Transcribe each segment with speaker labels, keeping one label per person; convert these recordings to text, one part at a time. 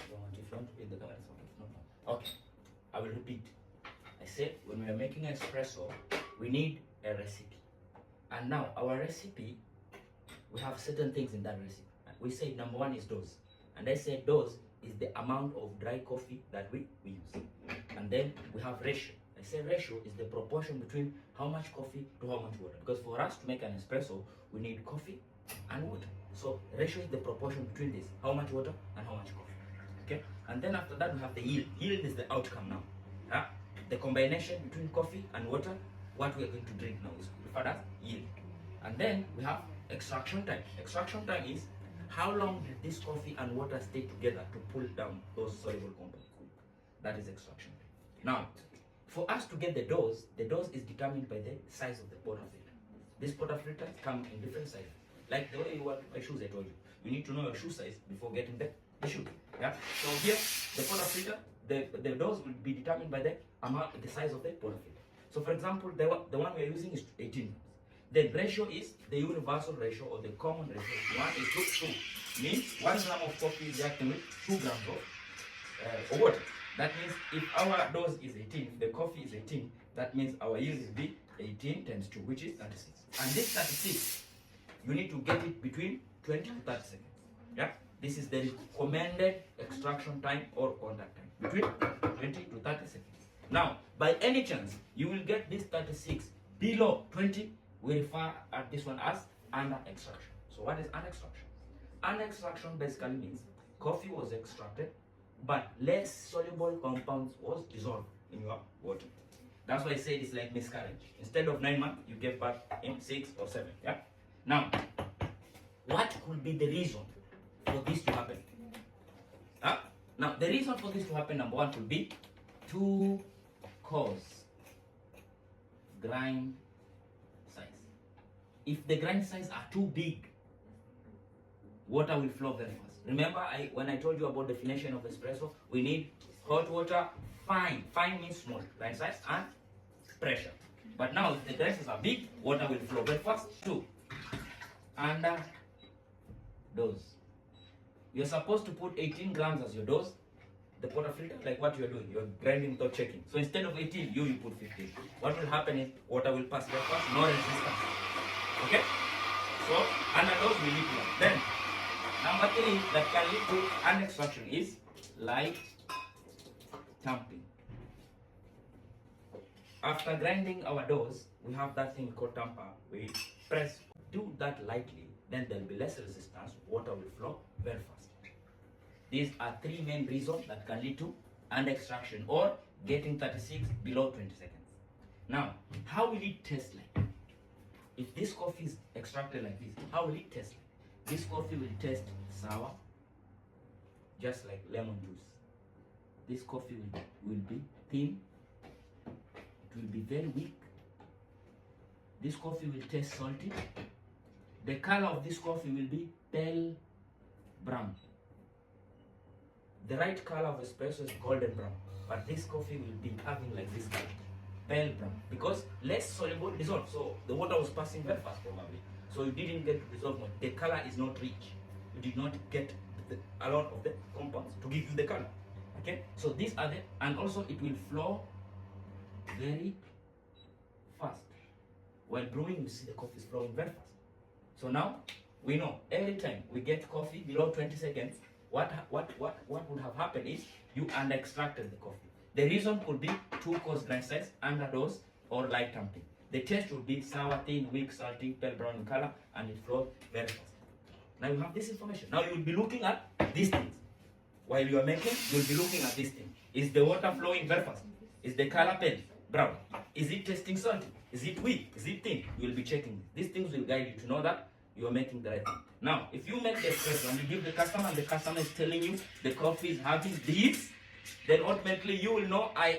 Speaker 1: don't want, if you want to read the camera, it's okay. No. Okay, I will repeat. I said when we are making espresso, we need a recipe. And now our recipe, we have certain things in that recipe. We say number one is dose. And I said dose is the amount of dry coffee that we use. And then we have ratio. I say ratio is the proportion between how much coffee to how much water. Because for us to make an espresso, we need coffee and water. So ratio is the proportion between this, how much water and how much coffee. Okay? And then after that we have the yield. Yield is the outcome now. The combination between coffee and water, what we are going to drink now is referred as yield. And then we have extraction time. Extraction time is how long did this coffee and water stay together to pull down those soluble compounds. That is extraction time. Now, for us to get the dose is determined by the size of the portafilter. These portafilters come in different sizes. Like the way you want to buy shoes, I told you. You need to know your shoe size before getting the shoe. Yeah. So here, the portafilter, the dose will be determined by the amount, the size of the portafilter. So for example, the one we are using is 18 grams. The ratio is the universal ratio or the common ratio. 1 is to 2. Means 1 gram of coffee is reacting with 2 grams of water. That means if our dose is 18, if the coffee is 18, that means our yield will be 18 times 2, which is 36. And this 36, you need to get it between 20 to 30 seconds. Yeah? This is the recommended extraction time or contact time, between 20 to 30 seconds. Now, by any chance, you will get this 36 below 20, we refer at this one as under extraction. So what is under extraction? Under extraction basically means coffee was extracted, but less soluble compounds was dissolved in your water. That's why I said it's like miscarriage. Instead of 9 months, you get birth in 6 or 7. Yeah. Now, what could be the reason for this to happen? Now, the reason for this to happen, number one, could be to cause grind size. If the grind size are too big, water will flow very fast. Remember, when I told you about definition of espresso, we need hot water, fine. Fine means small, grind size and pressure. But now, if the grind size are big, water will flow very fast too. Under dose. You're supposed to put 18 grams as your dose. The portafilter, like what you're doing, you're grinding without checking. So instead of 18, you put 15. What will happen is water will pass very fast, no resistance. Okay? So under dose we need to. Then number 3 that can lead to an extraction is light tamping. After grinding our dose, we have that thing called tamper. We press, do that lightly, then there will be less resistance, water will flow very fast. These are 3 main reasons that can lead to under extraction or getting 36 below 20 seconds. Now, how will it taste like? If this coffee is extracted like this, how will it taste like? This coffee will taste sour, just like lemon juice. This coffee will be thin, it will be very weak. This coffee will taste salty. The color of this coffee will be pale brown. The right color of espresso is golden brown, but this coffee will be having like this color, pale brown, because less soluble dissolved. So the water was passing very fast probably. So you didn't get to dissolve much. The color is not rich. You did not get a lot of the compounds to give you the color. Okay, so these are the, and also it will flow very fast. While brewing, you see the coffee is flowing very fast. So now we know every time we get coffee below 20 seconds, what would have happened is you under extracted the coffee. The reason could be to cause grind size, underdose, or light tamping. The taste would be sour, thin, weak, salty, pale brown in color, and it flows very fast. Now you have this information. Now you will be looking at these things. While you are making, you will be looking at this thing. Is the water flowing very fast? Is the color pale brown? Is it tasting salty? Is it weak? Is it thin? You will be checking this. These things will guide you to know that you are making the right thing. Now, if you make the espresso and you give the customer and the customer is telling you the coffee is having this, then ultimately you will know I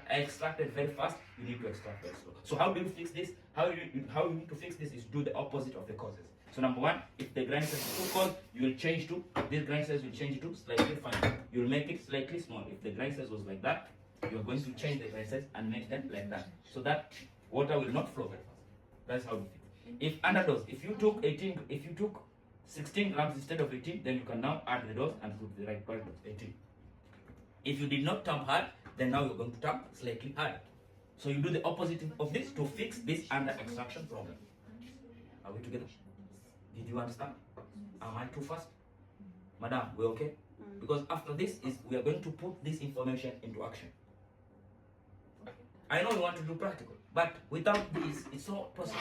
Speaker 1: extracted very fast, you need to extract very slow. So how do you fix this? How you need to fix this is do the opposite of the causes. So number one, if the grind size is too coarse, you will change to, this grind size will change it to slightly fine. You will make it slightly small. If the grind size was like that, you are going to change the grind size and make them like that, so that water will not flow very fast. That's how you fix. If underdose, if you took 16 grams instead of 18, then you can now add the dose and put the right part of 18. If you did not tamp hard, then now you're going to tamp slightly hard. So you do the opposite of this to fix this under extraction problem. Are we together? Did you understand? Am I too fast? Madam, we okay? Because after this is we are going to put this information into action. I know you want to do practical, but without this, it's not possible.